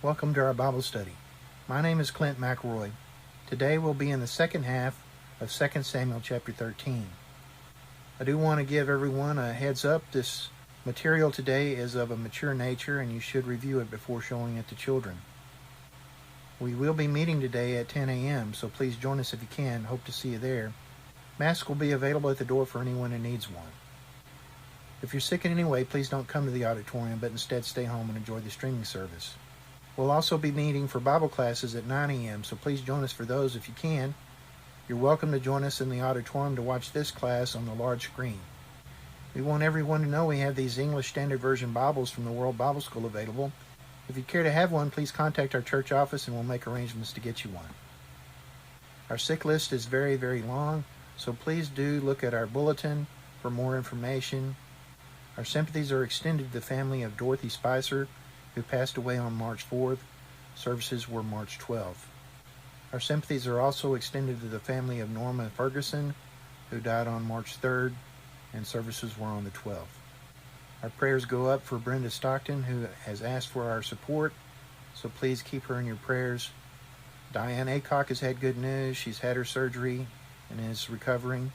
Welcome to our Bible study. My name is Clint McElroy. Today we'll be in the second half of 2 Samuel chapter 13. I do want to give everyone a heads up. This material today is of a mature nature and you should review it before showing it to children. We will be meeting today at 10 a.m., so please join us if you can. Hope to see you there. Masks will be available at the door for anyone who needs one. If you're sick in any way, please don't come to the auditorium, but instead stay home and enjoy the streaming service. We'll also be meeting for Bible classes at 9 a.m., so please join us for those if you can. You're welcome to join us in the auditorium to watch this class on the large screen. We want everyone to know we have these English Standard Version Bibles from the World Bible School available. If you care to have one, please contact our church office and we'll make arrangements to get you one. Our sick list is very, very long, so please do look at our bulletin for more information. Our sympathies are extended to the family of Dorothy Spicer, who passed away on March 4th. Services were March 12th. Our sympathies are also extended to the family of Norma Ferguson, who died on March 3rd, and services were on the 12th. Our prayers go up for Brenda Stockton, who has asked for our support, so please keep her in your prayers. Diane Aycock has had good news. She's had her surgery and is recovering.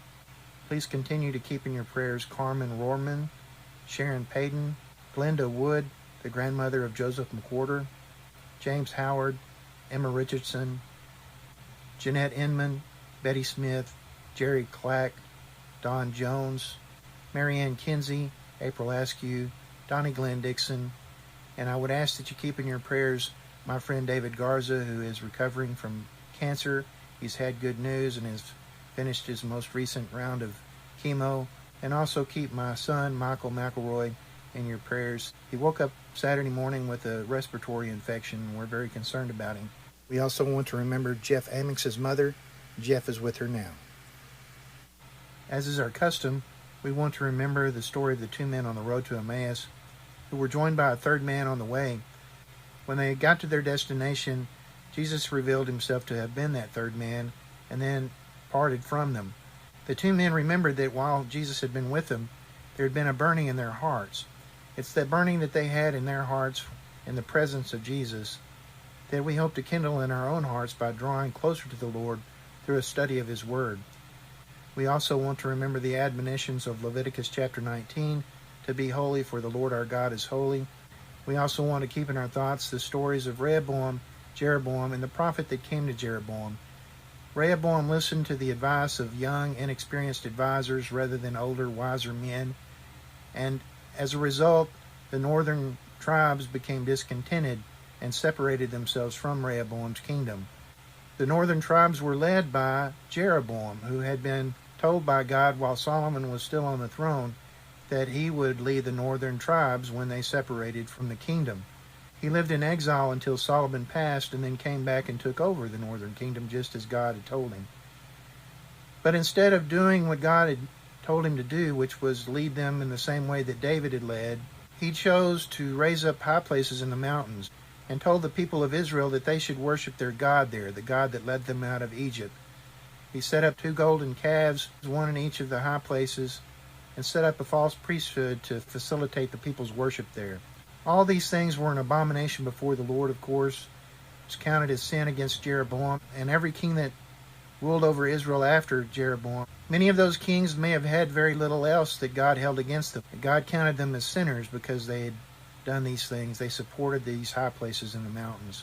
Please continue to keep in your prayers Carmen Rohrman, Sharon Payton, Glenda Wood, the grandmother of Joseph McWhorter, James Howard, Emma Richardson, Jeanette Inman, Betty Smith, Jerry Clack, Don Jones, Marianne Kinsey, April Askew, Donnie Glenn Dixon, and I would ask that you keep in your prayers my friend David Garza, who is recovering from cancer. He's had good news and has finished his most recent round of chemo. And also keep my son, Michael McElroy, in your prayers. He woke up Saturday morning with a respiratory infection, and we're very concerned about him. We also want to remember Jeff Amix's mother. Jeff is with her now. As is our custom, we want to remember the story of the two men on the road to Emmaus, who were joined by a third man on the way. When they got to their destination, Jesus revealed himself to have been that third man, and then parted from them. The two men remembered that while Jesus had been with them, there had been a burning in their hearts. It's that burning that they had in their hearts in the presence of Jesus that we hope to kindle in our own hearts by drawing closer to the Lord through a study of His Word. We also want to remember the admonitions of Leviticus chapter 19, to be holy, for the Lord our God is holy. We also want to keep in our thoughts the stories of Rehoboam, Jeroboam, and the prophet that came to Jeroboam. Rehoboam listened to the advice of young, inexperienced advisors rather than older, wiser men, and as a result, the northern tribes became discontented and separated themselves from Rehoboam's kingdom. The northern tribes were led by Jeroboam, who had been told by God while Solomon was still on the throne that he would lead the northern tribes when they separated from the kingdom. He lived in exile until Solomon passed and then came back and took over the northern kingdom just as God had told him. But instead of doing what God had told him to do, which was lead them in the same way that David had led, he chose to raise up high places in the mountains and told the people of Israel that they should worship their God there, the God that led them out of Egypt. He set up 2 golden calves, one in each of the high places, and set up a false priesthood to facilitate the people's worship there. All these things were an abomination before the Lord, of course. It was counted as sin against Jeroboam and every king that ruled over Israel after Jeroboam. Many of those kings may have had very little else that God held against them. God counted them as sinners because they had done these things. They supported these high places in the mountains.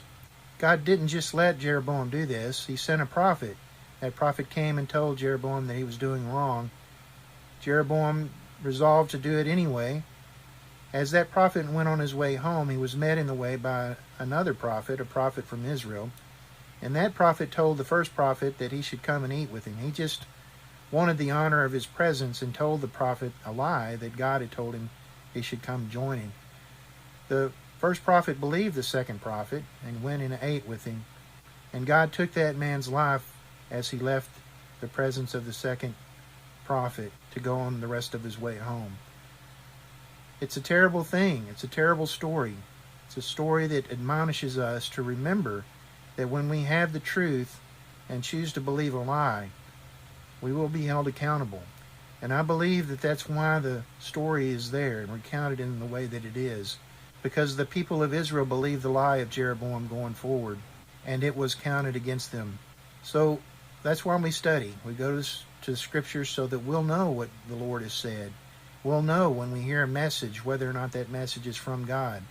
God didn't just let Jeroboam do this. He sent a prophet. That prophet came and told Jeroboam that he was doing wrong. Jeroboam resolved to do it anyway. As that prophet went on his way home, he was met in the way by another prophet, a prophet from Israel. And that prophet told the first prophet that he should come and eat with him. He just wanted the honor of his presence and told the prophet a lie that God had told him he should come join him. The first prophet believed the second prophet and went and ate with him. And God took that man's life as he left the presence of the second prophet to go on the rest of his way home. It's a terrible thing. It's a terrible story. It's a story that admonishes us to remember that when we have the truth and choose to believe a lie, we will be held accountable. And I believe that that's why the story is there and recounted in the way that it is. because the people of Israel believed the lie of Jeroboam going forward, and it was counted against them. So that's why we study. We go to the scriptures so that we'll know what the Lord has said. We'll know when we hear a message whether or not that message is from God.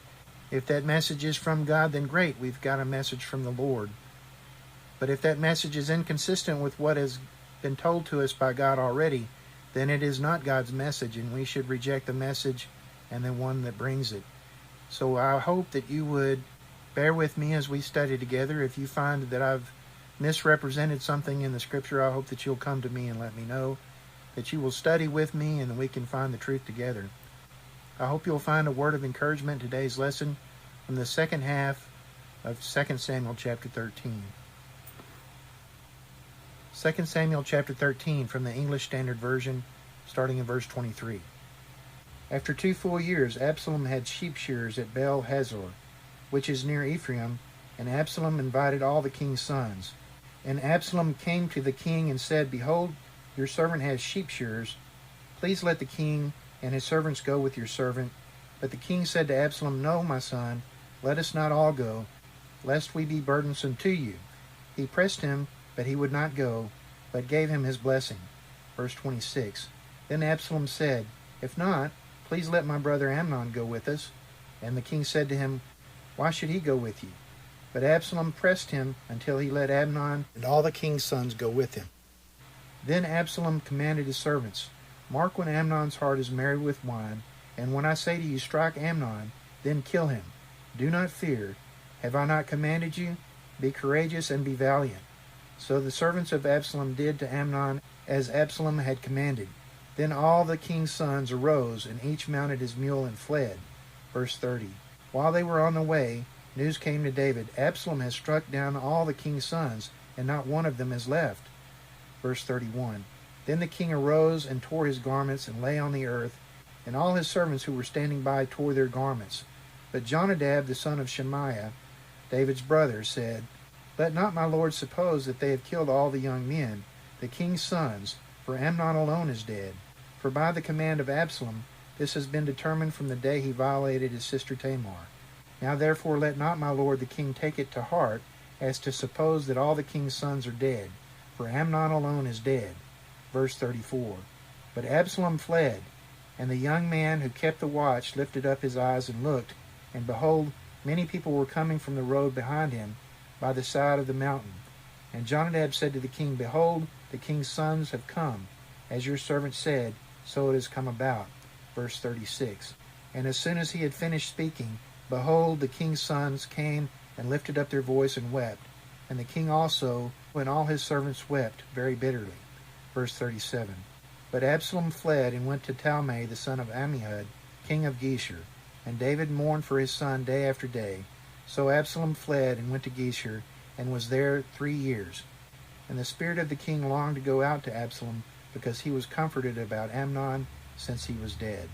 If that message is from God, then great, we've got a message from the Lord. But if that message is inconsistent with what has been told to us by God already, then it is not God's message, and we should reject the message and the one that brings it. So I hope that you would bear with me as we study together. If you find that I've misrepresented something in the scripture, I hope that you'll come to me and let me know, that you will study with me and that we can find the truth together. I hope you'll find a word of encouragement in today's lesson from the second half of 2 Samuel chapter 13. 2 Samuel chapter 13 from the English Standard Version, starting in verse 23. After 2 full years, Absalom had sheep shearers at Baal Hazor, which is near Ephraim, and Absalom invited all the king's sons. And Absalom came to the king and said, Behold, your servant has sheep shearers. Please let the king and his servants go with your servant. But the king said to Absalom, No, my son, let us not all go, lest we be burdensome to you. He pressed him, but he would not go, but gave him his blessing. Verse 26. Then Absalom said, If not, please let my brother Amnon go with us. And the king said to him, Why should he go with you? But Absalom pressed him until he let Amnon and all the king's sons go with him. Then Absalom commanded his servants, Mark when Amnon's heart is merry with wine, and when I say to you, Strike Amnon, then kill him. Do not fear. Have I not commanded you? Be courageous and be valiant. So the servants of Absalom did to Amnon as Absalom had commanded. Then all the king's sons arose, and each mounted his mule and fled. Verse 30. While they were on the way, news came to David, Absalom has struck down all the king's sons, and not one of them is left. Verse 31. Then the king arose and tore his garments and lay on the earth, and all his servants who were standing by tore their garments. But Jonadab, the son of Shemaiah, David's brother, said, Let not my lord suppose that they have killed all the young men, the king's sons, for Amnon alone is dead. For by the command of Absalom, this has been determined from the day he violated his sister Tamar. Now therefore let not my lord the king take it to heart, as to suppose that all the king's sons are dead, for Amnon alone is dead. Verse 34. But Absalom fled, and the young man who kept the watch lifted up his eyes and looked, and behold, many people were coming from the road behind him by the side of the mountain. And Jonadab said to the king, Behold, the king's sons have come. As your servant said, so it has come about. Verse 36. And as soon as he had finished speaking, behold, the king's sons came and lifted up their voice and wept. And the king also, and all his servants wept very bitterly. Verse 37. But Absalom fled and went to Talmai, the son of Ammihud, king of Geshur. And David mourned for his son day after day. So Absalom fled and went to Geshur, and was there 3 years. And the spirit of the king longed to go out to Absalom, because he was comforted about Amnon, since he was dead.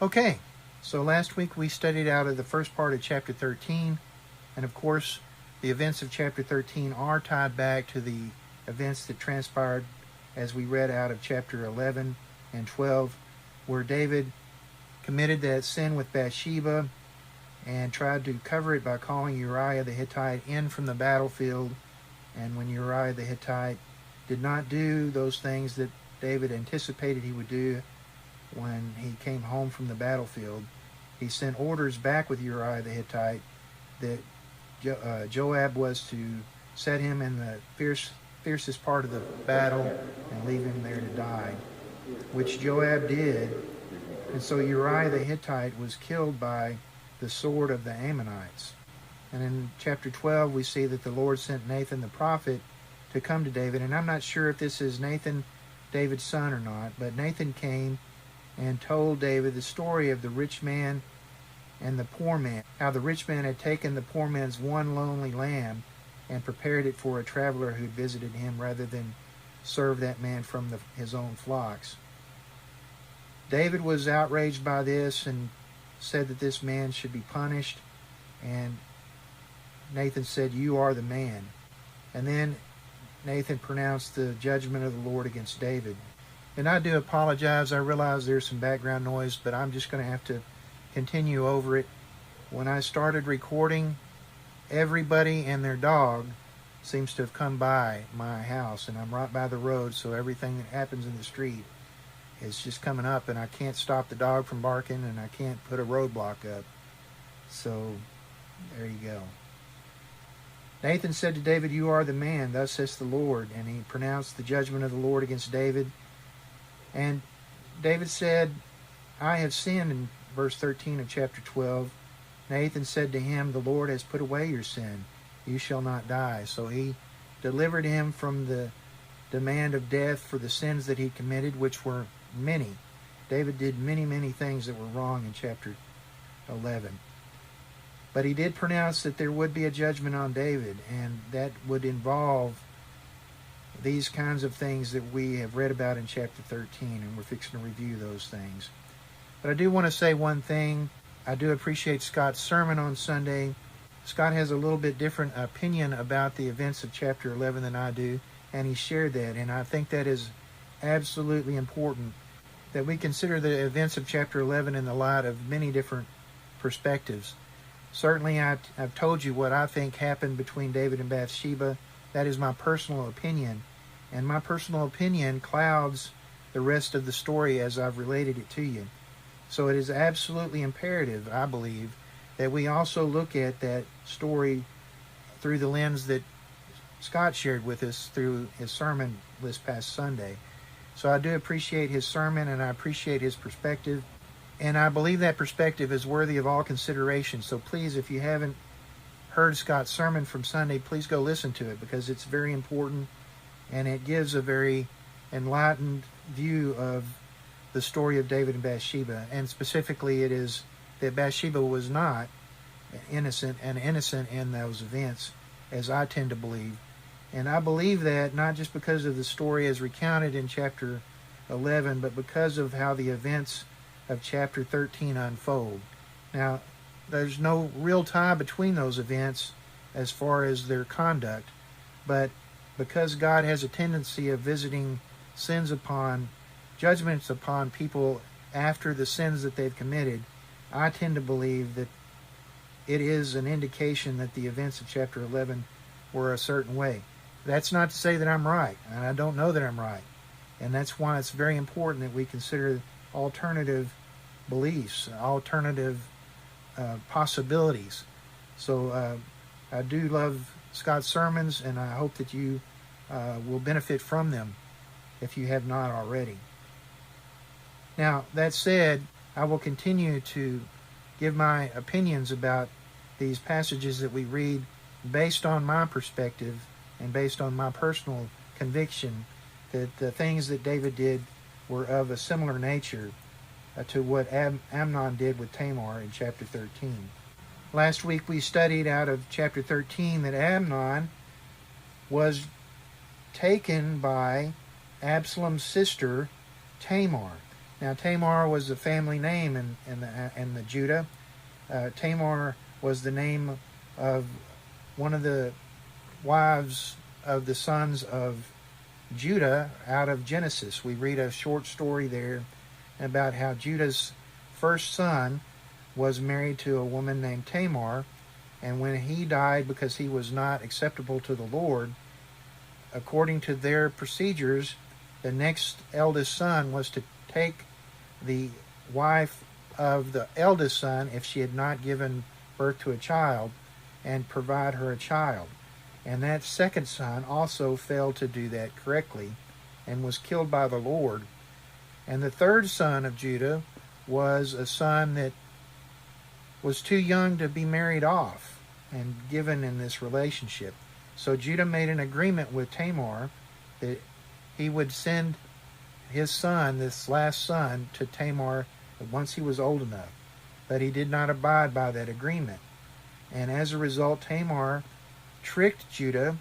Okay, so last week we studied out of the first part of chapter 13, and of course the events of chapter 13 are tied back to the events that transpired as we read out of chapter 11 and 12, where David committed that sin with Bathsheba and tried to cover it by calling Uriah the Hittite in from the battlefield. And when Uriah the Hittite did not do those things that David anticipated he would do when he came home from the battlefield, he sent orders back with Uriah the Hittite that Joab was to set him in the fiercest part of the battle and leave him there to die, which Joab did. And so Uriah the Hittite was killed by the sword of the Ammonites. And in chapter 12 we see that the Lord sent Nathan the prophet to come to David, and I'm not sure if this is Nathan, David's son, or not, but Nathan came and told David the story of the rich man and the poor man, how the rich man had taken the poor man's one lonely lamb and prepared it for a traveler who had visited him rather than serve that man from his own flocks. David was outraged by this and said that this man should be punished, and Nathan said, You are the man. And then Nathan pronounced the judgment of the Lord against David. And I do apologize. I realize there's some background noise, but I'm just going to have to continue over it. When I started recording, everybody and their dog seems to have come by my house, and I'm right by the road, so everything that happens in the street is just coming up, and I can't stop the dog from barking, and I can't put a roadblock up. So there you go. Nathan said to David, "You are the man, thus says the Lord." And he pronounced the judgment of the Lord against David. And David said, "I have sinned," in verse 13 of chapter 12. Nathan said to him, "The Lord has put away your sin. You shall not die." So he delivered him from the demand of death for the sins that he committed, which were many. David did many, many things that were wrong in chapter 11. But he did pronounce that there would be a judgment on David, and that would involve these kinds of things that we have read about in chapter 13, and we're fixing to review those things. But I do want to say one thing. I do appreciate Scott's sermon on Sunday. Scott has a little bit different opinion about the events of chapter 11 than I do, and he shared that, and I think that is absolutely important, that we consider the events of chapter 11 in the light of many different perspectives. Certainly, I've told you what I think happened between David and Bathsheba. That is my personal opinion, and my personal opinion clouds the rest of the story as I've related it to you. So it is absolutely imperative, I believe, that we also look at that story through the lens that Scott shared with us through his sermon this past Sunday. So I do appreciate his sermon, and I appreciate his perspective. And I believe that perspective is worthy of all consideration. So please, if you haven't heard Scott's sermon from Sunday, please go listen to it, because it's very important, and it gives a very enlightened view of the story of David and Bathsheba. And specifically, it is that Bathsheba was not innocent in those events, as I tend to believe. And I believe that not just because of the story as recounted in chapter 11, but because of how the events of chapter 13 unfold. Now, there's no real tie between those events as far as their conduct, but because God has a tendency of visiting judgments upon people after the sins that they've committed, I tend to believe that it is an indication that the events of chapter 11 were a certain way. That's not to say that I'm right, and I don't know that I'm right. And that's why it's very important that we consider alternative beliefs, alternative possibilities. So I do love Scott's sermons, and I hope that you will benefit from them if you have not already. Now, that said, I will continue to give my opinions about these passages that we read based on my perspective and based on my personal conviction that the things that David did were of a similar nature to what Amnon did with Tamar in chapter 13. Last week we studied out of chapter 13 that Amnon was taken by Absalom's sister Tamar. Now, Tamar was a family name in the Judah. Tamar was the name of one of the wives of the sons of Judah out of Genesis. We read a short story there about how Judah's first son was married to a woman named Tamar, and when he died because he was not acceptable to the Lord, according to their procedures, the next eldest son was to take the wife of the eldest son, if she had not given birth to a child, and provide her a child. And that second son also failed to do that correctly and was killed by the Lord. And the third son of Judah was a son that was too young to be married off and given in this relationship. So Judah made an agreement with Tamar that he would send his son, this last son, to Tamar once he was old enough. But he did not abide by that agreement. And as a result, Tamar tricked Judah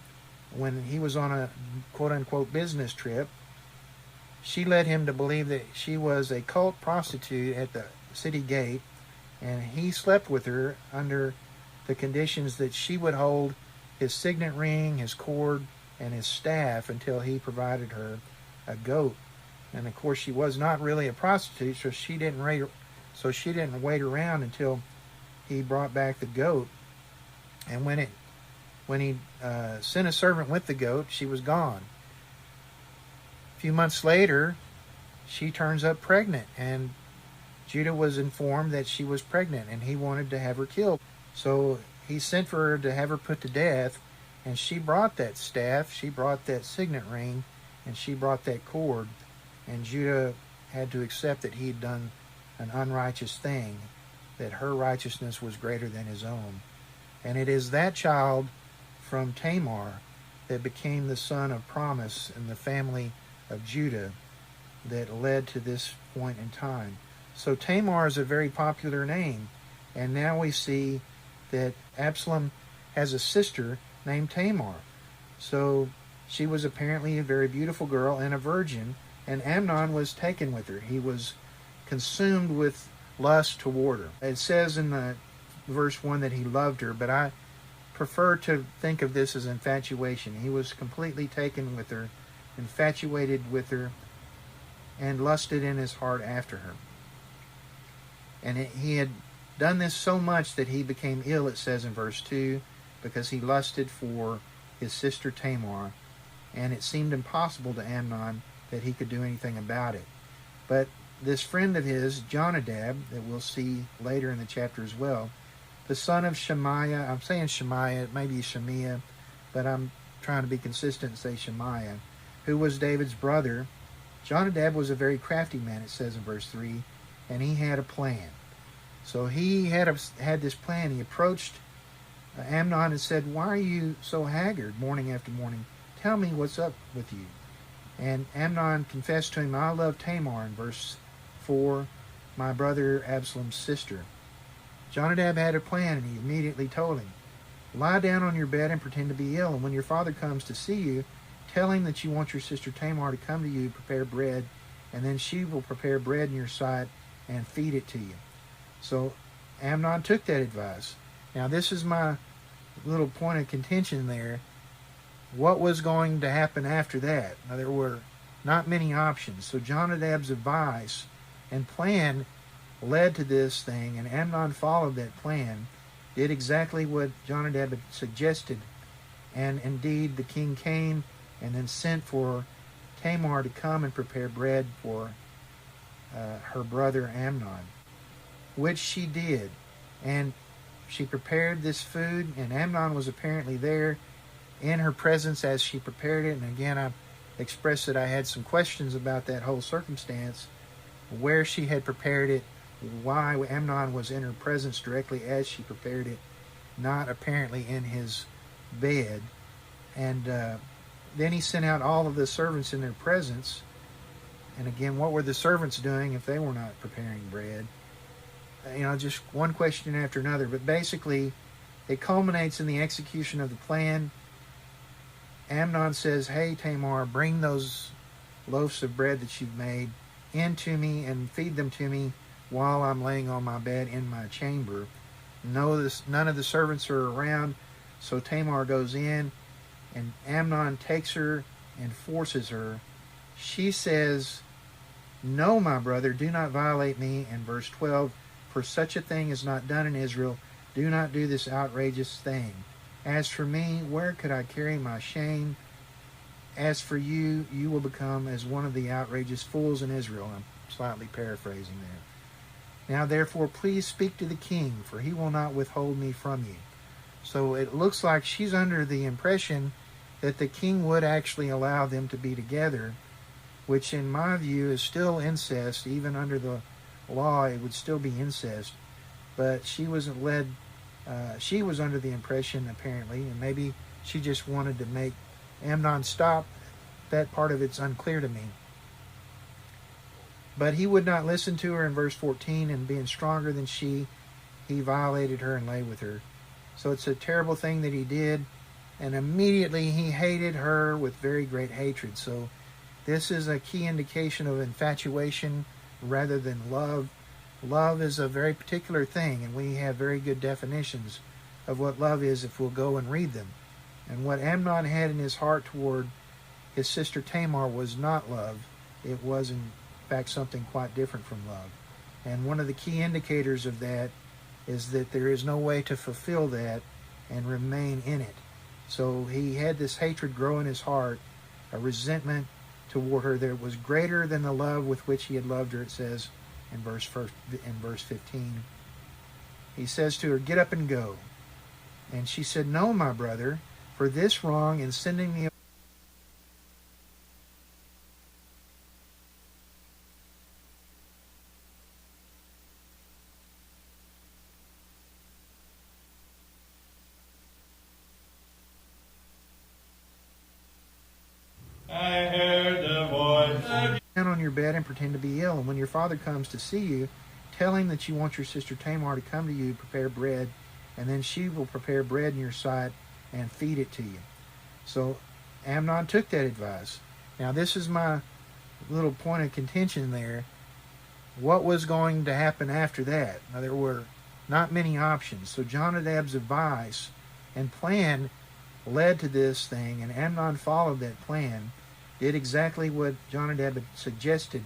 when he was on a quote-unquote business trip. She led him to believe that she was a cult prostitute at the city gate, and he slept with her under the conditions that she would hold his signet ring, his cord, and his staff until he provided her a goat. And of course, she was not really a prostitute, so she didn't So she didn't wait around until he brought back the goat. And when he sent a servant with the goat, she was gone. A few months later, she turns up pregnant, and Judah was informed that she was pregnant, and he wanted to have her killed. So he sent for her to have her put to death, and she brought that staff, she brought that signet ring, and she brought that cord, and Judah had to accept that he'd done an unrighteous thing, that her righteousness was greater than his own. And it is that child from Tamar that became the son of promise in the family of Judah that led to this point in time. So Tamar is a very popular name, and now we see that Absalom has a sister named Tamar. So she was apparently a very beautiful girl and a virgin, and Amnon was taken with her. He was consumed with lust toward her. It says in the verse 1 that he loved her, but I prefer to think of this as infatuation. He was completely taken with her, infatuated with her, and lusted in his heart after her. And he had done this so much that he became ill, it says in verse 2, because he lusted for his sister Tamar, and it seemed impossible to Amnon that he could do anything about it. But this friend of his, Jonadab, that we'll see later in the chapter as well, the son of Shemaiah, I'm saying Shemaiah, it may be Shemiah, but I'm trying to be consistent and say Shemaiah, who was David's brother. Jonadab was a very crafty man, it says in verse 3, and he had a plan. So he had this plan. He approached Amnon and said, "Why are you so haggard morning after morning? Tell me what's up with you." And Amnon confessed to him, "I love Tamar," in verse 4, "my brother Absalom's sister." Jonadab had a plan, and he immediately told him, "Lie down on your bed and pretend to be ill, and when your father comes to see you, tell him that you want your sister Tamar to come to you, prepare bread, and then she will prepare bread in your sight and feed it to you." So Amnon took that advice. Now this is my little point of contention there. What was going to happen after that? Now there were not many options. So Jonadab's advice and plan led to this thing, and Amnon followed that plan, did exactly what Jonadab had suggested, and indeed the king came and then sent for Tamar to come and prepare bread for her brother Amnon, which she did. And she prepared this food, and Amnon was apparently there in her presence as she prepared it. And again, I expressed that I had some questions about that whole circumstance, where she had prepared it, why Amnon was in her presence directly as she prepared it, not apparently in his bed. And then he sent out all of the servants in their presence. And again, what were the servants doing if they were not preparing bread? Just one question after another. But basically, it culminates in the execution of the plan. Amnon says, "Hey, Tamar, bring those loaves of bread that you've made in to me and feed them to me while I'm laying on my bed in my chamber." None of the servants are around, so Tamar goes in, and Amnon takes her and forces her. She says, "No, my brother, do not violate me." In verse 12, "For such a thing is not done in Israel. Do not do this outrageous thing. As for me, where could I carry my shame? As for you, you will become as one of the outrageous fools in Israel." I'm slightly paraphrasing there. "Now, therefore, please speak to the king, for he will not withhold me from you." So it looks like she's under the impression that the king would actually allow them to be together, which in my view is still incest. Even under the law, it would still be incest. But she was she was under the impression, apparently, and maybe she just wanted to make Amnon stop. That part of it's unclear to me. But he would not listen to her in verse 14, and being stronger than she, he violated her and lay with her. So it's a terrible thing that he did, and immediately he hated her with very great hatred. So this is a key indication of infatuation rather than love. Love is a very particular thing, and we have very good definitions of what love is if we'll go and read them. And what Amnon had in his heart toward his sister Tamar was not love. It was, in fact, something quite different from love. And one of the key indicators of that is that there is no way to fulfill that and remain in it. So he had this hatred grow in his heart, a resentment toward her that was greater than the love with which he had loved her, it says in verse 15. He says to her, "Get up and go." And she said, "No, my brother, for this wrong in sending me I heard the voice of down on your bed and pretend to be ill. And when your father comes to see you, tell him that you want your sister Tamar to come to you, prepare bread, and then she will prepare bread in your sight and feed it to you." So Amnon took that advice. Now this is my little point of contention there. What was going to happen after that? Now there were not many options. So Jonadab's advice and plan led to this thing, and Amnon followed that plan, did exactly what Jonadab had suggested,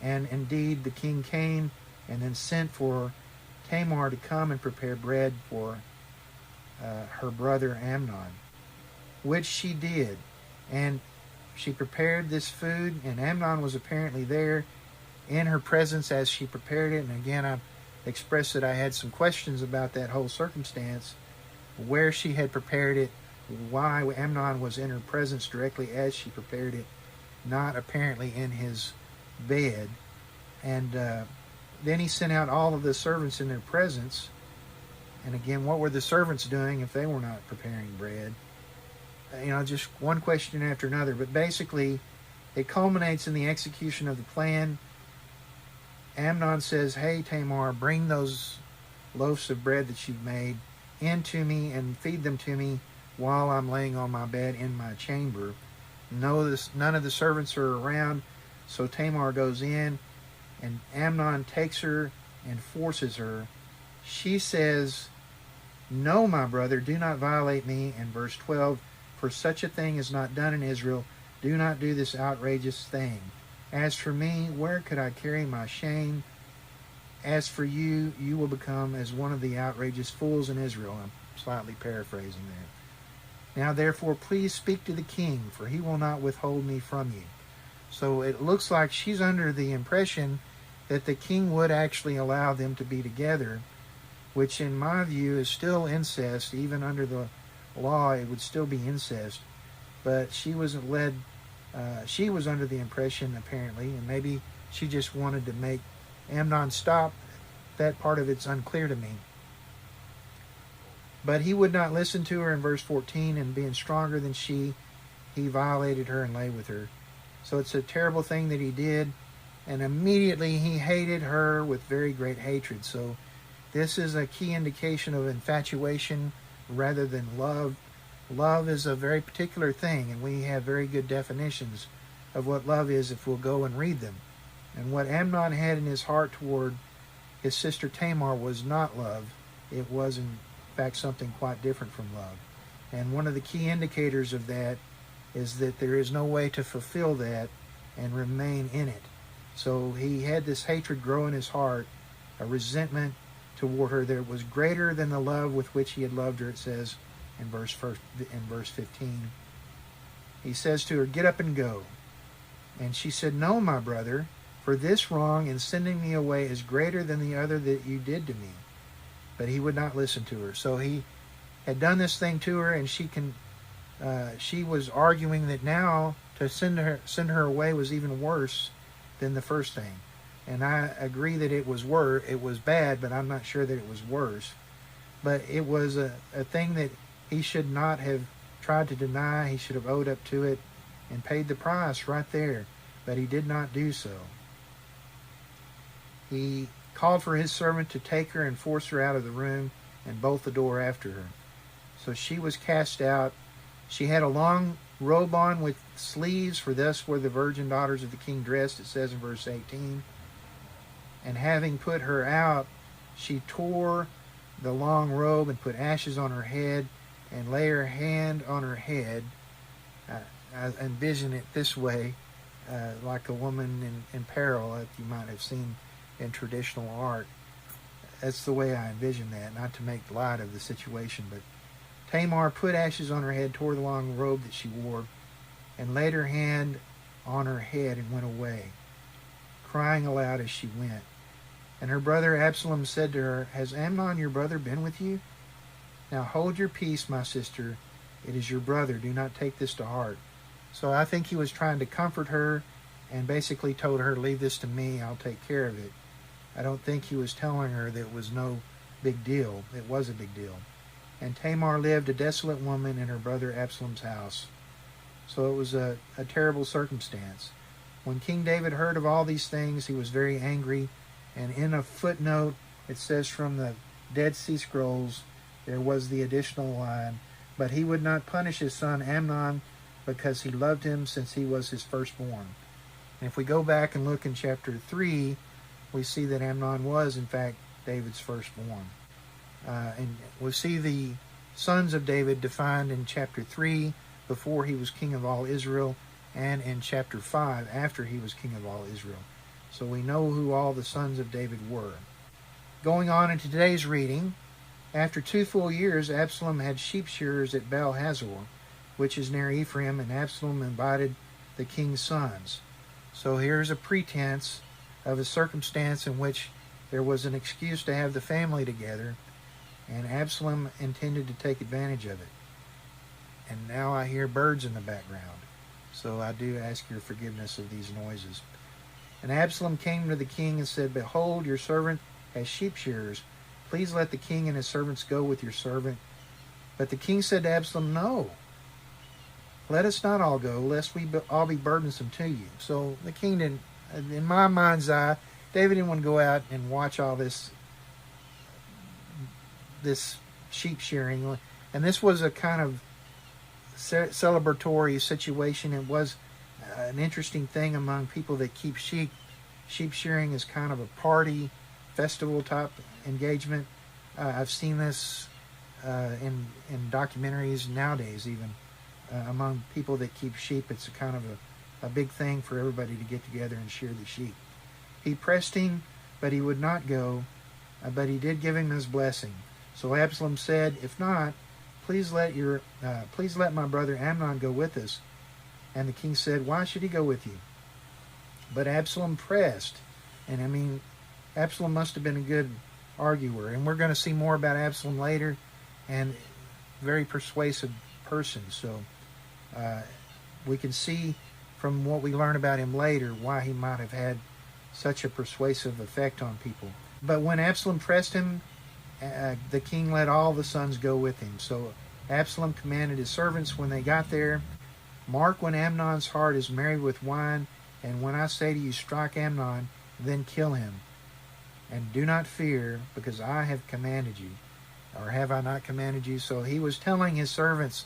and indeed the king came and then sent for Tamar to come and prepare bread for her brother Amnon, which she did. And she prepared this food, and Amnon was apparently there in her presence as she prepared it. And again, I expressed that I had some questions about that whole circumstance, where she had prepared it, why Amnon was in her presence directly as she prepared it, not apparently in his bed. And then he sent out all of the servants in their presence. And again, what were the servants doing if they were not preparing bread? Just one question after another. But basically, it culminates in the execution of the plan. Amnon says, "Hey, Tamar, bring those loaves of bread that you've made into me and feed them to me while I'm laying on my bed in my chamber." None of the servants are around, so Tamar goes in, and Amnon takes her and forces her. She says, "No, my brother, do not violate me." In verse 12, "For such a thing is not done in Israel. Do not do this outrageous thing. As for me, where could I carry my shame? As for you, you will become as one of the outrageous fools in Israel." I'm slightly paraphrasing there. "Now, therefore, please speak to the king, for he will not withhold me from you." So it looks like she's under the impression that the king would actually allow them to be together, which in my view is still incest. Even under the law, it would still be incest. But she was she was under the impression, apparently, and maybe she just wanted to make Amnon stop. That part of it's unclear to me. But he would not listen to her in verse 14, and being stronger than she, he violated her and lay with her. So it's a terrible thing that he did, and immediately he hated her with very great hatred. So this is a key indication of infatuation rather than love. Love is a very particular thing, and we have very good definitions of what love is if we'll go and read them. And what Amnon had in his heart toward his sister Tamar was not love. It was, in fact, something quite different from love. And one of the key indicators of that is that there is no way to fulfill that and remain in it. So he had this hatred grow in his heart, a resentment toward her that was greater than the love with which he had loved her, it says in verse 15. He says to her, "Get up and go." And she said, "No, my brother, for this wrong in sending me away is greater than the other that you did to me." But he would not listen to her. So he had done this thing to her, and she was arguing that now to send her away was even worse than the first thing. And I agree that it was bad, but I'm not sure that it was worse. But it was a thing that he should not have tried to deny. He should have owed up to it and paid the price right there. But he did not do so. He called for his servant to take her and force her out of the room and bolt the door after her. So she was cast out. She had a long robe on with sleeves, for thus were the virgin daughters of the king dressed, it says in verse 18. And having put her out, she tore the long robe and put ashes on her head and lay her hand on her head. I envision it this way, like a woman in peril, like you might have seen in traditional art. That's the way I envision that, not to make light of the situation, but Tamar put ashes on her head, tore the long robe that she wore, and laid her hand on her head and went away, crying aloud as she went. And her brother Absalom said to her, "Has Amnon your brother been with you? Now hold your peace, my sister. It is your brother. Do not take this to heart." So I think he was trying to comfort her and basically told her, "Leave this to me. I'll take care of it." I don't think he was telling her that it was no big deal. It was a big deal. And Tamar lived a desolate woman in her brother Absalom's house. So it was a terrible circumstance. When King David heard of all these things, he was very angry. And in a footnote, it says from the Dead Sea Scrolls, there was the additional line, "But he would not punish his son Amnon because he loved him since he was his firstborn." And if we go back and look in chapter 3, we see that Amnon was, in fact, David's firstborn. And we see the sons of David defined in chapter 3 before he was king of all Israel, and in chapter 5 after he was king of all Israel. So we know who all the sons of David were. Going on in today's reading, after 2 full years, Absalom had sheep shearers at Baal Hazor, which is near Ephraim, and Absalom invited the king's sons. So here's a pretense of a circumstance in which there was an excuse to have the family together, and Absalom intended to take advantage of it. And now I hear birds in the background, so I do ask your forgiveness of these noises. And Absalom came to the king and said, "Behold, your servant has sheep shearers. Please let the king and his servants go with your servant." But the king said to Absalom, "No, let us not all go, lest we all be burdensome to you." So the king didn't, in my mind's eye, David didn't want to go out and watch all this sheep shearing. And this was a kind of celebratory situation. It was an interesting thing among people that keep sheep. Sheep shearing is kind of a party, festival type engagement. I've seen this in documentaries nowadays, even among people that keep sheep. It's a kind of a big thing for everybody to get together and shear the sheep. He pressed him, but he would not go, but he did give him his blessing. So Absalom said, "If not, please let my brother Amnon go with us." And the king said, "Why should he go with you?" But Absalom pressed. And I mean, Absalom must have been a good arguer. And we're going to see more about Absalom later, and very persuasive person. So we can see from what we learn about him later why he might have had such a persuasive effect on people. But when Absalom pressed him, the king let all the sons go with him. So Absalom commanded his servants when they got there, "Mark when Amnon's heart is merry with wine, and when I say to you, strike Amnon, then kill him. And do not fear, because I have commanded you." Or have I not commanded you? So he was telling his servants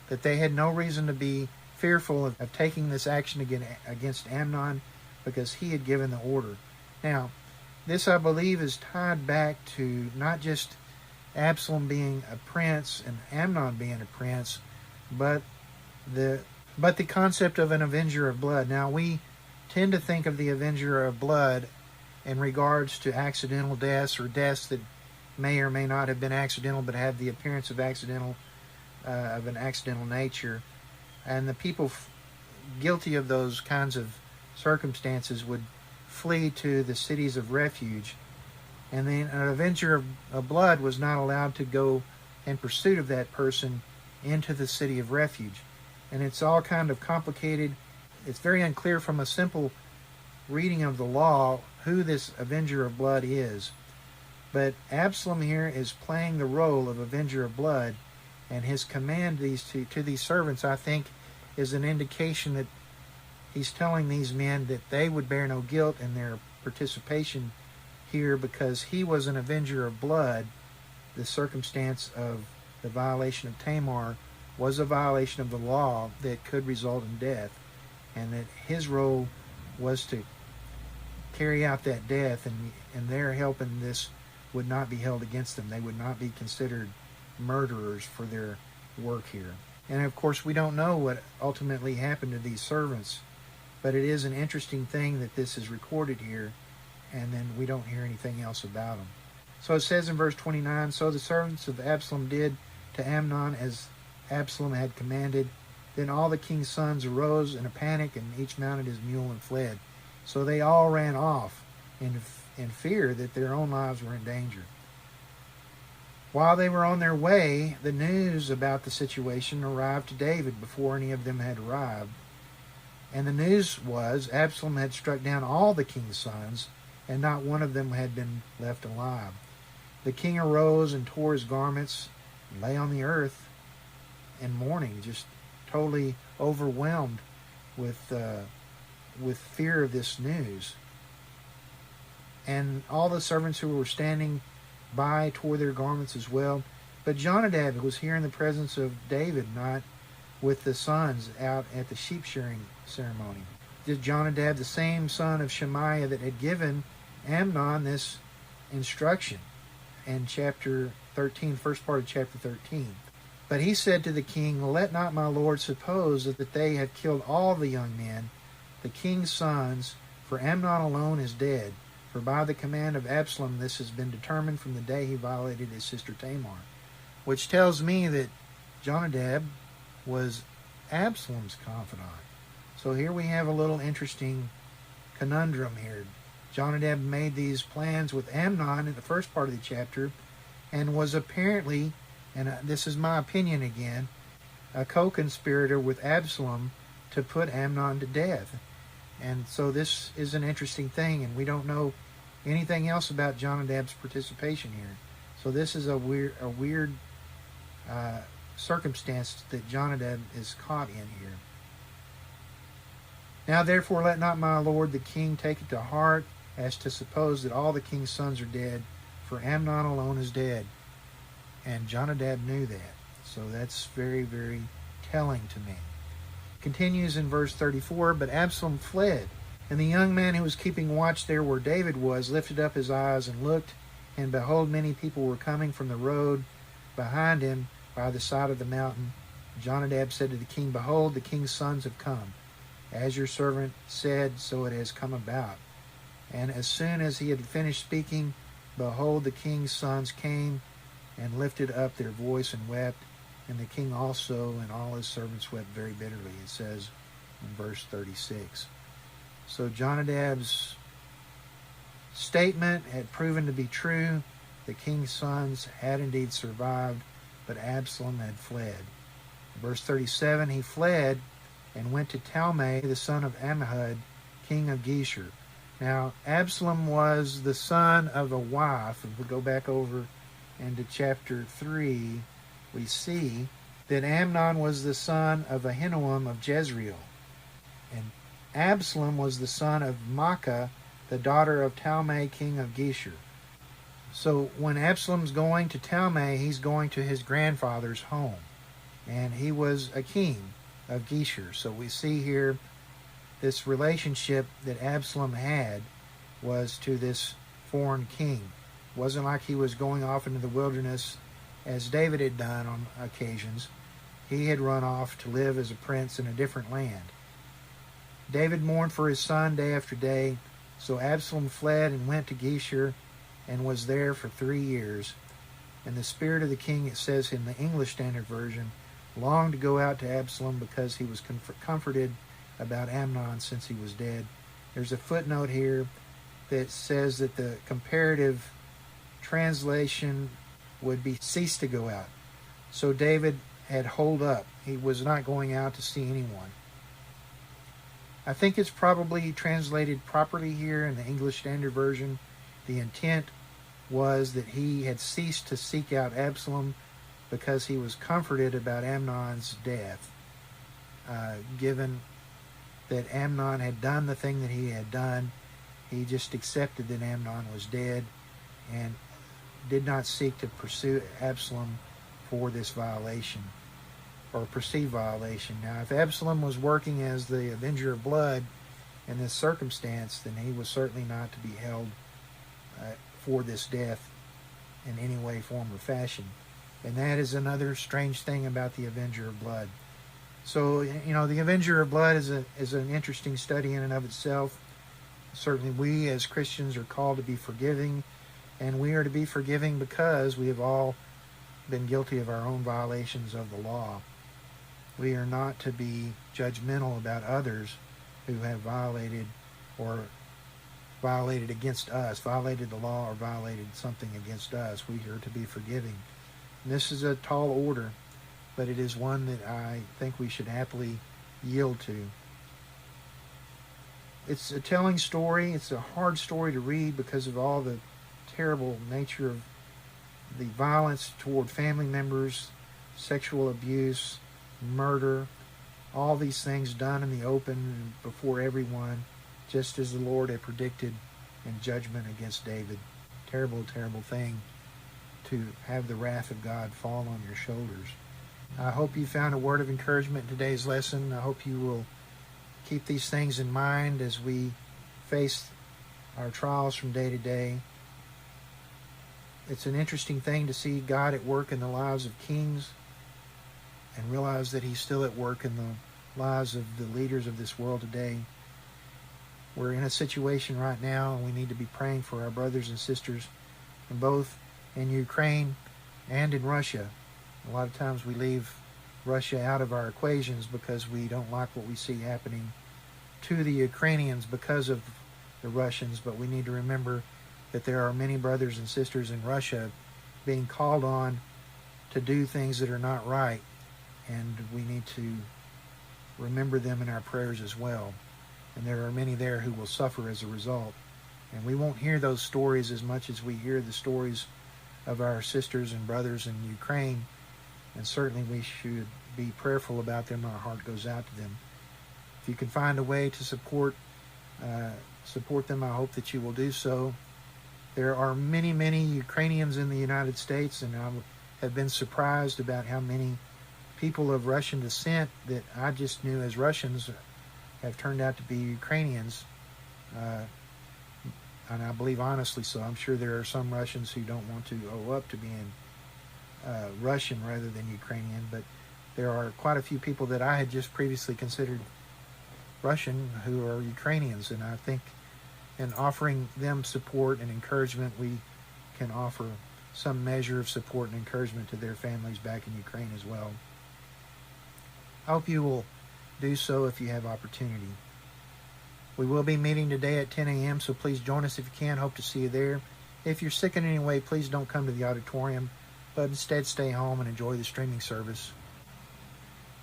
that they had no reason to be fearful of taking this action against Amnon, because he had given the order. Now, this, I believe, is tied back to not just Absalom being a prince and Amnon being a prince, but the concept of an avenger of blood. Now, we tend to think of the avenger of blood in regards to accidental deaths, or deaths that may or may not have been accidental but have the appearance of an accidental nature. And the people guilty of those kinds of circumstances would flee to the cities of refuge, and then an avenger of blood was not allowed to go in pursuit of that person into the city of refuge. And it's all kind of complicated. It's very unclear from a simple reading of the law who this avenger of blood is. But Absalom here is playing the role of avenger of blood, and his command to these servants, I think, is an indication that he's telling these men that they would bear no guilt in their participation here, because he was an avenger of blood. The circumstance of the violation of Tamar was a violation of the law that could result in death, and that his role was to carry out that death, and their help in this would not be held against them. They would not be considered murderers for their work here. And of course, we don't know what ultimately happened to these servants, but it is an interesting thing that this is recorded here, and then we don't hear anything else about him. So it says in verse 29, so the servants of Absalom did to Amnon as Absalom had commanded. Then all the king's sons arose in a panic, and each mounted his mule and fled. So they all ran off in fear that their own lives were in danger. While they were on their way, the news about the situation arrived to David before any of them had arrived. And the news was Absalom had struck down all the king's sons, and not one of them had been left alive. The king arose and tore his garments, and lay on the earth in mourning, just totally overwhelmed with fear of this news. And all the servants who were standing by tore their garments as well. But Jonadab was here in the presence of David, not with the sons out at the sheep shearing ceremony. Jonadab, the same son of Shemaiah that had given Amnon this instruction in chapter 13, first part of chapter 13. But he said to the king, let not my lord suppose that they have killed all the young men, the king's sons, for Amnon alone is dead. For by the command of Absalom this has been determined from the day he violated his sister Tamar. Which tells me that Jonadab was Absalom's confidant. So here we have a little interesting conundrum here. Jonadab made these plans with Amnon in the first part of the chapter, and was apparently, and this is my opinion again, a co-conspirator with Absalom to put Amnon to death. And so this is an interesting thing, and we don't know anything else about Jonadab's participation here. So this is a weird circumstance that Jonadab is caught in here. Now therefore let not my lord the king take it to heart as to suppose that all the king's sons are dead, for Amnon alone is dead. And Jonadab knew that. So that's very, very telling to me. Continues in verse 34, but Absalom fled, and the young man who was keeping watch there where David was lifted up his eyes and looked, and behold, many people were coming from the road behind him by the side of the mountain. Jonadab said to the king, behold, the king's sons have come. As your servant said, so it has come about. And as soon as he had finished speaking, behold, the king's sons came and lifted up their voice and wept. And the king also and all his servants wept very bitterly, it says in verse 36. So Jonadab's statement had proven to be true. The king's sons had indeed survived, but Absalom had fled. Verse 37, he fled and went to Talmai, the son of Ammihud, king of Geshur. Now, Absalom was the son of a wife. If we go back over into chapter 3, we see that Amnon was the son of Ahinoam of Jezreel. And Absalom was the son of Maacah, the daughter of Talmai, king of Geshur. So when Absalom's going to Talmai, he's going to his grandfather's home. And he was a king of Geshur. So we see here this relationship that Absalom had was to this foreign king. It wasn't like he was going off into the wilderness as David had done on occasions. He had run off to live as a prince in a different land. David mourned for his son day after day, so Absalom fled and went to Geshur and was there for 3 years. And the spirit of the king, it says in the English Standard Version, longed to go out to Absalom because he was comforted about Amnon since he was dead. There's a footnote here that says that the comparative translation would be cease to go out. So David had holed up. He was not going out to see anyone. I think it's probably translated properly here in the English Standard Version. The intent was that he had ceased to seek out Absalom because he was comforted about Amnon's death, given that Amnon had done the thing that he had done. He just accepted that Amnon was dead and did not seek to pursue Absalom for this violation or perceived violation. Now, if Absalom was working as the avenger of blood in this circumstance, then he was certainly not to be held for this death in any way, form, or fashion. And that is another strange thing about the avenger of blood. So, the avenger of blood is an interesting study in and of itself. Certainly we as Christians are called to be forgiving, and we are to be forgiving because we have all been guilty of our own violations of the law. We are not to be judgmental about others who have violated against us, violated the law or violated something against us. We are to be forgiving. And this is a tall order, but it is one that I think we should happily yield to. It's a telling story. It's a hard story to read because of all the terrible nature of the violence toward family members, sexual abuse, murder, all these things done in the open before everyone, just as the Lord had predicted in judgment against David. Terrible, terrible thing to have the wrath of God fall on your shoulders. I hope you found a word of encouragement in today's lesson. I hope you will keep these things in mind as we face our trials from day to day. It's an interesting thing to see God at work in the lives of kings and realize that He's still at work in the lives of the leaders of this world today. We're in a situation right now, and we need to be praying for our brothers and sisters in both in Ukraine and in Russia. A lot of times we leave Russia out of our equations because we don't like what we see happening to the Ukrainians because of the Russians, but we need to remember that there are many brothers and sisters in Russia being called on to do things that are not right, and we need to remember them in our prayers as well. And there are many there who will suffer as a result. And we won't hear those stories as much as we hear the stories of our sisters and brothers in Ukraine, and certainly we should be prayerful about them. Our heart goes out to them. If you can find a way to support them, I hope that you will do so. There are many, many Ukrainians in the United States, and I have been surprised about how many people of Russian descent that I just knew as Russians have turned out to be Ukrainians, and I believe honestly so. I'm sure there are some Russians who don't want to owe up to being Russian rather than Ukrainian, but there are quite a few people that I had just previously considered Russian who are Ukrainians, and I think in offering them support and encouragement, we can offer some measure of support and encouragement to their families back in Ukraine as well. I hope you will do so if you have opportunity. We will be meeting today at 10 a.m., so please join us if you can. Hope to see you there. If you're sick in any way, please don't come to the auditorium, but instead stay home and enjoy the streaming service.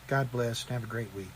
God bless and have a great week.